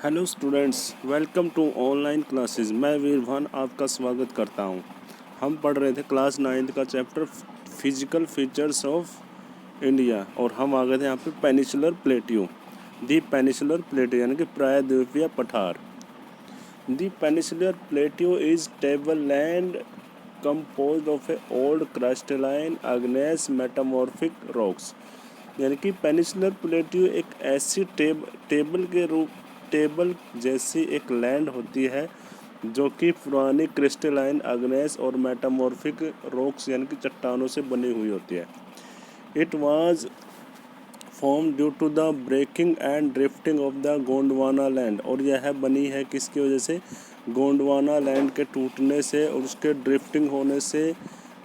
Hello students, welcome to online classes. मैं वीरभान आपका स्वागत करता हूं। हम पढ़ रहे थे क्लास 9 का chapter physical features of India और हम आ गए थे यहाँ पे peninsular plateau. The peninsular plateau यानी कि प्रायद्वीपीय पठार। The peninsular plateau is tableland composed of a old crystalline igneous metamorphic rocks। यानी कि पेनिसुलर प्लेट्यू एक ऐसी टेबल जैसी एक लैंड होती है जो कि पुरानी क्रिस्टलाइन अग्नेस और मेटामॉर्फिक रॉक्स यानी कि चट्टानों से बनी हुई होती है। It was form due to the breaking and drifting of the Gondwana land. और यह बनी है किसकी वजह से? गोंडवाना लैंड के टूटने से और उसके ड्रिफ्टिंग होने से,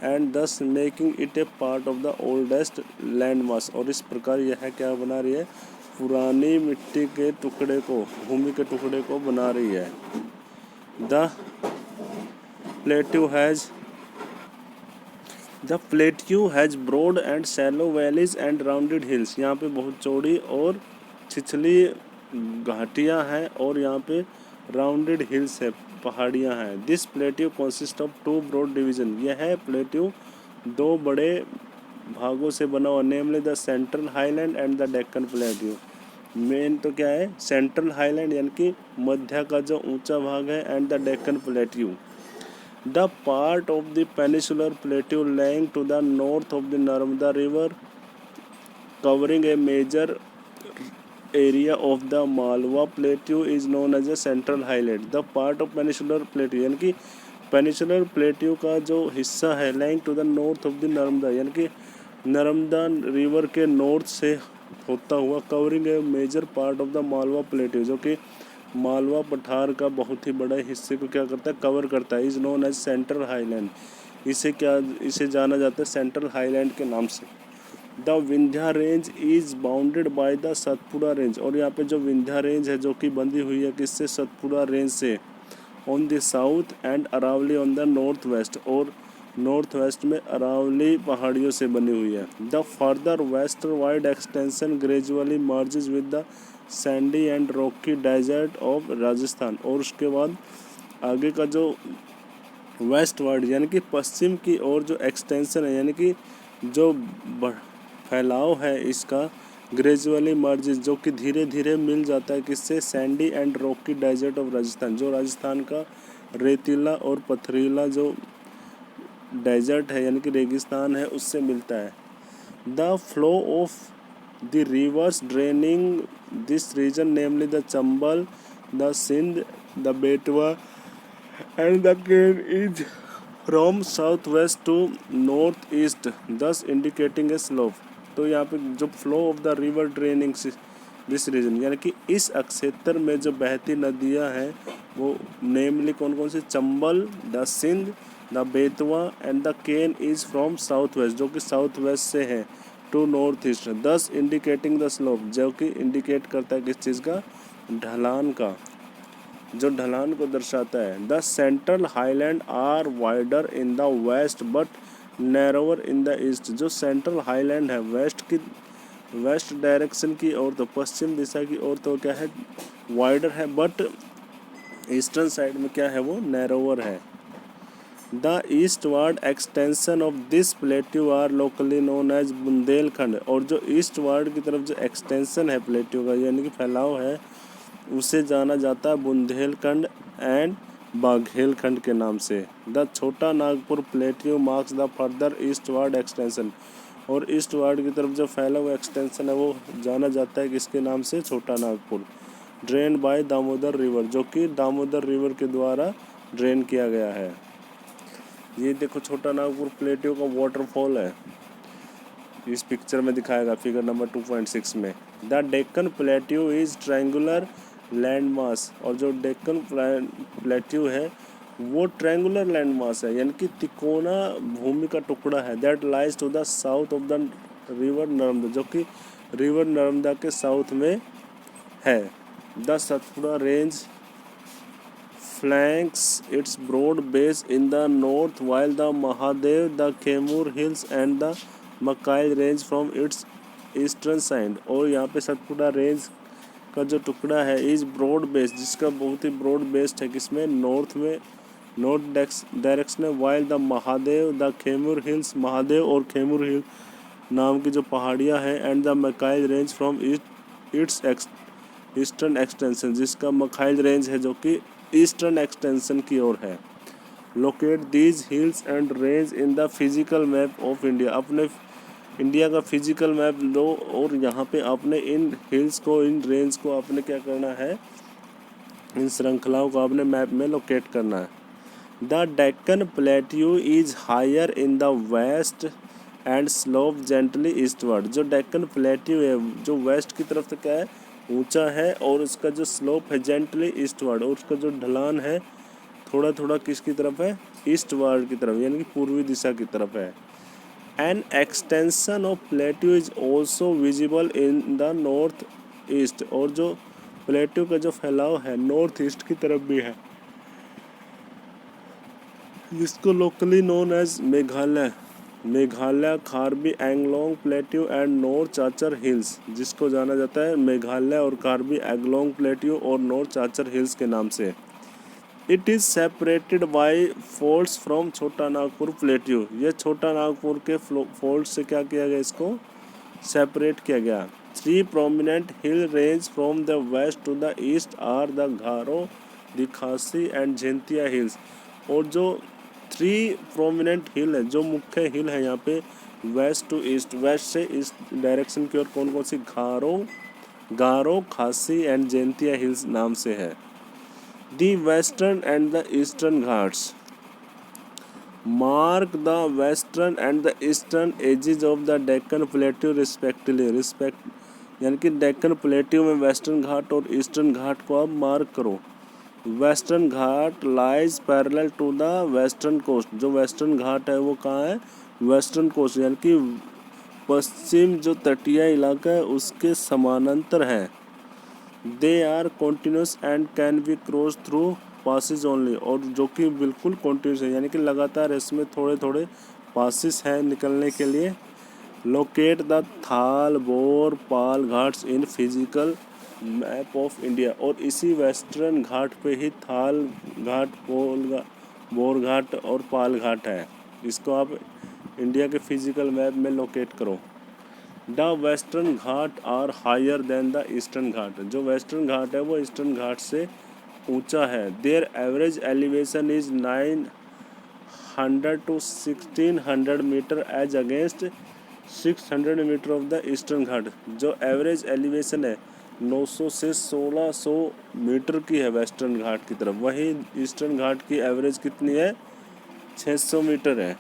एंड दस making it A part of the oldest land mass. और इस प्रकार यह क्या बना रही है? पुरानी मिट्टी के टुकड़े को, भूमि के टुकड़े को बना रही है। The plateau has broad and shallow valleys and rounded hills. यहाँ पे बहुत चौड़ी और छिछली घाटियाँ हैं और यहाँ पे राउंडेड हिल्स है, पहाड़ियाँ हैं। This plateau consist of 2 broad division. यह प्लेट्यू 2 बड़े भागों से बना हुआ, namely the central highland and the Deccan plateau. Main तो क्या है? सेंट्रल हाईलैंड यानी कि मध्य का जो ऊंचा भाग है, and the Deccan plateau. The part of the peninsular plateau lying to the north of the Narmada River, covering a major area of the Malwa Plateau, is known as the Central Highland. The part of peninsular plateau यानी कि peninsular plateau का जो हिस्सा है, lying to the north of the Narmada यानी कि Narmada river के north से होता हुआ, covering a major part of the Malwa plateau, जो कि मालवा पठार का बहुत ही बड़ा हिस्से को क्या करता है? कवर करता है। Is known as central highland. इसे जाना जाता है सेंट्रल हाईलैंड के नाम से। The Vindhya range is bounded by the Satpura range. और यहाँ पे जो विंध्या रेंज है जो कि बंधी हुई है किससे? सतपुड़ा रेंज से। On the south and Aravali on the north west. और नॉर्थ वेस्ट में अरावली पहाड़ियों से बनी हुई है। The further west wide extension gradually merges with the sandy and rocky desert of Rajasthan. और उसके बाद आगे का जो वेस्ट वर्ड यानी कि पश्चिम की ओर जो एक्सटेंशन है, यानी कि जो फैलाव है इसका, ग्रेजुअली मर्जेज जो कि धीरे धीरे मिल जाता है किससे? Sandy and rocky desert of Rajasthan. जो राजस्थान का रेतीला और पथरीला जो डेजर्ट है यानी कि रेगिस्तान है, उससे मिलता है। The flow of the rivers draining this region, namely the Chambal, the Sindh, the Betwa and the Ken, is from southwest to northeast, thus indicating a slope। तो यहाँ पे जो flow of the river draining this region यानी कि इस क्षेत्र में जो बहती नदियाँ हैं वो नेमली कौन कौन सी? Chambal, the Sindh, the Betwa and the Ken is from south west, जो कि साउथ वेस्ट से है, to north east, thus indicating the slope, जो कि इंडिकेट करता है किस चीज़ का? ढलान का, जो ढलान को दर्शाता है। The central highland are wider in the west but narrower in the east. जो सेंट्रल हाईलैंड है वेस्ट डायरेक्शन की ओर, तो पश्चिम दिशा की ओर तो क्या है? वाइडर है, बट ईस्टर्न साइड में क्या है? वो नैरोवर है। The eastward extension of this plateau are locally known as Bundelkhand. और जो ईस्टवर्ड की तरफ जो एक्सटेंशन है प्लेट्यू का यानी कि फैलाव है, उसे जाना जाता है बुंदेलखंड एंड बाघेलखंड के नाम से। द छोटा Nagpur plateau marks the further eastward extension. और ईस्टवर्ड की तरफ जो फैला हुआ एक्सटेंशन है वो जाना जाता है किसके नाम से? Chota Nagpur. Drain by Damodar river, जो कि दामोदर रिवर के द्वारा ड्रेन किया गया है। ये देखो छोटा नागपुर प्लेट्यू का वाटरफॉल है, इस पिक्चर में दिखाएगा फिगर नंबर 2.6 में। The Deccan plateau is triangular land mass. और जो डेक्कन प्लेट्यू है वो ट्रायंगुलर लैंड मास है यानी कि तिकोना भूमि का टुकड़ा है। That lies to the south of the river Narmada, जो कि रिवर नर्मदा के साउथ में है। The Satpura range flanks its broad base in the north, while the Mahadev, the Kemur Hills and the Makail range from its eastern side. और यहाँ पे Satpura range का जो टुकड़ा है इज ब्रॉड बेस्ड, जिसका बहुत ही ब्रॉड बेस्ड है किसमें, नॉर्थ में, नॉर्थ डायरेक्शन है, while the Mahadeo the Khemur hills, Mahadeo और खेमुर हिल नाम की जो पहाड़ियाँ हैं, and the Mikir range from its eastern extension, जिसका मकाइल रेंज है जो कि ईस्टर्न एक्सटेंशन की ओर है। Locate these hills and range in the physical map of India, अपने इंडिया का फिजिकल मैप लो और यहाँ पे आपने इन हिल्स को, इन रेंज को आपने क्या करना है, इन श्रृंखलाओं को आपने मैप में लोकेट करना है। The Deccan plateau is higher in the west and slope gently eastward, जो डेक्कन प्लेट्यू है जो वेस्ट की तरफ से क्या है, ऊंचा है, और उसका जो स्लोप है जेंटली ईस्टवर्ड, और उसका जो ढलान है थोड़ा थोड़ा किसकी तरफ है, ईस्टवर्ड की तरफ, यानी कि पूर्वी दिशा की तरफ है। An extension of plateau is also visible in the north east, और जो प्लेट्यू का जो फैलाव है नॉर्थ ईस्ट की तरफ भी है, जिसको locally known as Meghalaya, Meghalaya Karbi Anglong plateau and north Cachar hills, जिसको जाना जाता है मेघालय और कार्बी एंगलोंग प्लेट्यू और नॉर्थ चाचर हिल्स के नाम से। It is separated by folds from Chota Nagpur plateau, ये छोटा नागपुर के फोल्ड से क्या किया गया, इसको सेपरेट किया गया। 3 prominent hill range from the west to the east are the Garo, the Khasi and Jaintia hills, और जो 3 प्रोमिनेंट हिल है, जो मुख्य हिल है यहाँ पे वेस्ट टू ईस्ट, वेस्ट से ईस्ट डायरेक्शन की ओर कौन कौन सी, गारो, खासी एंड जैंतिया हिल्स नाम से है। The western and the eastern Ghats mark the western and the eastern edges of the Deccan plateau respectively, यानी कि डेक्कन प्लेट्यू में वेस्टर्न घाट और ईस्टर्न घाट को आप मार्क करो। Western ghat lies parallel to the western coast, जो वेस्टर्न घाट है वो कहाँ है, वेस्टर्न कोस्ट, यानी कि पश्चिम जो तटीय इलाका है उसके समानांतर है। They are continuous and can be cross through passes only, और जो कि बिल्कुल कॉन्टिन्यूस है, यानी कि लगातार इसमें थोड़े थोड़े पासिस हैं निकलने के लिए। लोकेट द थाल bore Pal Ghats in physical map of India, और इसी वेस्टर्न घाट पे ही थाल घाट, बोर घाट और पाल घाट है, इसको आप इंडिया के फिजिकल मैप में लोकेट करो। The western Ghat are higher than the eastern Ghat, जो वेस्टर्न घाट है वो ईस्टर्न घाट से ऊंचा है। Their average elevation is 900 to 1600 metre as against 600 metre of the eastern Ghat, जो एवरेज एलिवेशन है 900 से 1600 मीटर की है वेस्टर्न घाट की तरफ, वहीं ईस्टर्न घाट की एवरेज कितनी है, 600 मीटर है।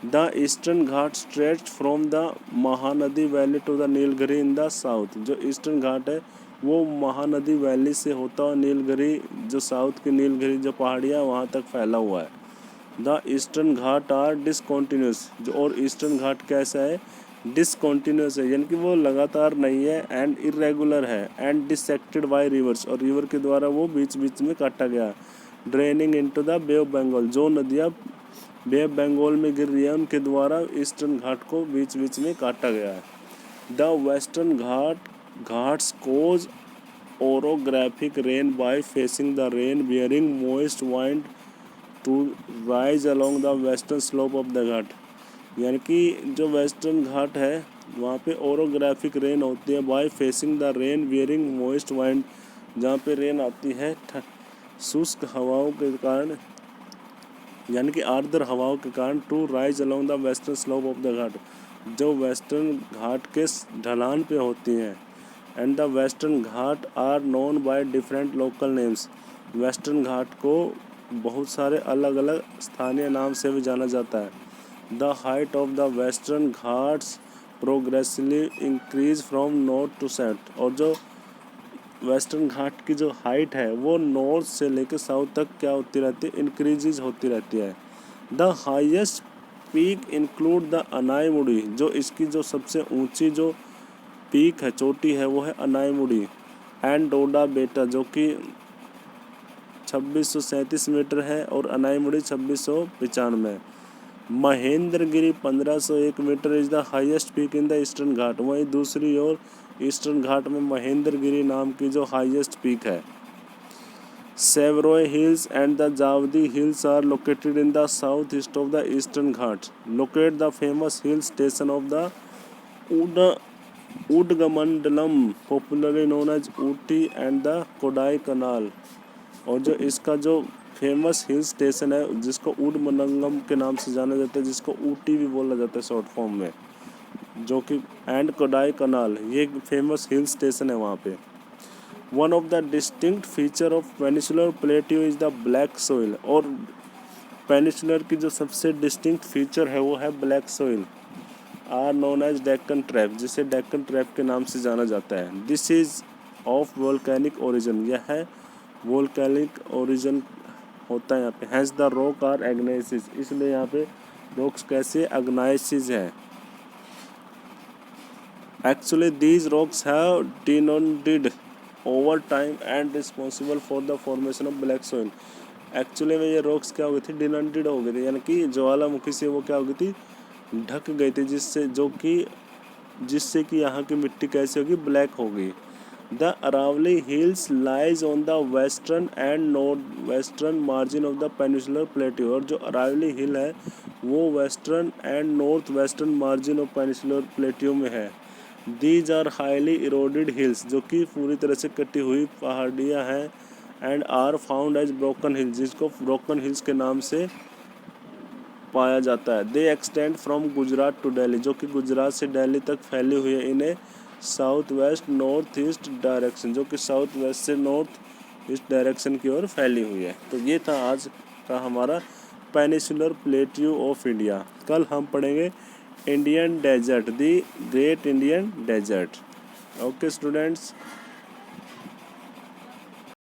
द ईस्टर्न घाट stretch from the Mahanadi valley to the Nilgiri in the south, जो ईस्टर्न घाट है वो महानदी वैली से होता हुआ नीलगिरी, जो साउथ की नीलगिरी जो पहाड़ियाँ वहाँ तक फैला हुआ है। द ईस्टर्न घाट आर डिसकॉन्टिन्यूस, जो और ईस्टर्न घाट कैसा है, डिसकॉन्टिन्यूस है, यानी कि वो लगातार नहीं है, एंड इरेगुलर है, एंड डिसेक्टेड बाय रिवर्स, और रिवर के द्वारा वो बीच बीच में काटा गया है। Draining into the bay of Bengal, जो नदियाँ बे ऑफ बंगाल में गिर रही है उनके द्वारा ईस्टर्न घाट को बीच बीच में काटा गया है। The western Ghats cause orographic rain by facing the rain bearing moist wind to rise along the western slope of the Ghat, यानी कि जो वेस्टर्न घाट है वहाँ पे ओरोग्राफिक रेन होती है by facing the rain bearing moist wind, जहाँ पे रेन आती है शुष्क हवाओं के कारण, यानी कि आर्द्र हवाओं के कारण, to rise along the western slope of the Ghat, जो वेस्टर्न घाट के ढलान पे होती हैं। And the western Ghat are known by different local names, western Ghat को बहुत सारे अलग अलग स्थानीय नाम से भी जाना जाता है। The height of the western ghats progressively increase from north to south, और जो वेस्टर्न घाट की जो हाइट है वो नॉर्थ से लेकर साउथ तक क्या होती रहती है, इंक्रीजेज होती रहती है। The highest peak include the Anamudi, जो इसकी जो सबसे ऊंची जो पीक है, चोटी है, वो है अनाईमुड़ी। एंड डोडा बेटा, जो कि 2637 मीटर है, और Anaimudi 2695। Mahendragiri 1501 metre is the highest peak in the eastern Ghat, वहीं दूसरी ओर ईस्टर्न घाट में महेंद्रगिरी नाम की जो हाईएस्ट पीक है। Shevaroy hills and the Javadi hills are located in the south east of the eastern Ghat. Located the famous hill station of the Udhagamandalam popularly known as Ooty and the Kodaikanal. और जो इसका जो फेमस हिल स्टेशन है जिसको उडमनंगम के नाम से जाना जाता है, जिसको ऊटी भी बोला जाता है शॉर्ट फॉर्म में, जो कि एंड कोडाई कनाल, ये फेमस हिल स्टेशन है वहाँ पे। One of the distinct feature of peninsular plateau is the black soil. और पेनिसुलर की जो सबसे डिस्टिंक्ट फीचर है वो है black soil. Are known as Deccan trap, जिसे डेक्कन ट्रैप के नाम से जाना जाता है। This is of volcanic origin, यह है वोल्केनिक ओरिजिन होता है यहाँ पे। Hence the rock are igneous, इसलिए यहाँ पे रॉक्स कैसे अग्नाइसिस है। Actually these rocks have denuded over time and responsible for the formation of black soil. Actually में ये रॉक्स क्या हो गई थी, डिनोडेड हो गई थी, यानी कि ज्वालामुखी से वो क्या हो गई थी, ढक गई थी, जिससे कि यहाँ की मिट्टी कैसे होगी, ब्लैक होगी। The Aravali hills lies on the western and north western margin of the peninsular plateau. और जो अरावली हिल है वो western and north western margin of peninsular plateau में है। These are highly eroded hills, जो कि पूरी तरह से कटी हुई पहाड़ियाँ हैं। And are found as broken hills, जिसको ब्रोकन हिल्स के नाम से पाया जाता है। They extend from Gujarat to Delhi, जो कि गुजरात से दिल्ली तक फैली हुई है। इन्हें south west north east direction, जो कि साउथ वेस्ट से नॉर्थ ईस्ट डायरेक्शन की ओर फैली हुई है। तो ये था आज का हमारा पेनिसुलर प्लेट्यू ऑफ इंडिया। कल हम पढ़ेंगे Indian desert, the great Indian desert. Okay students.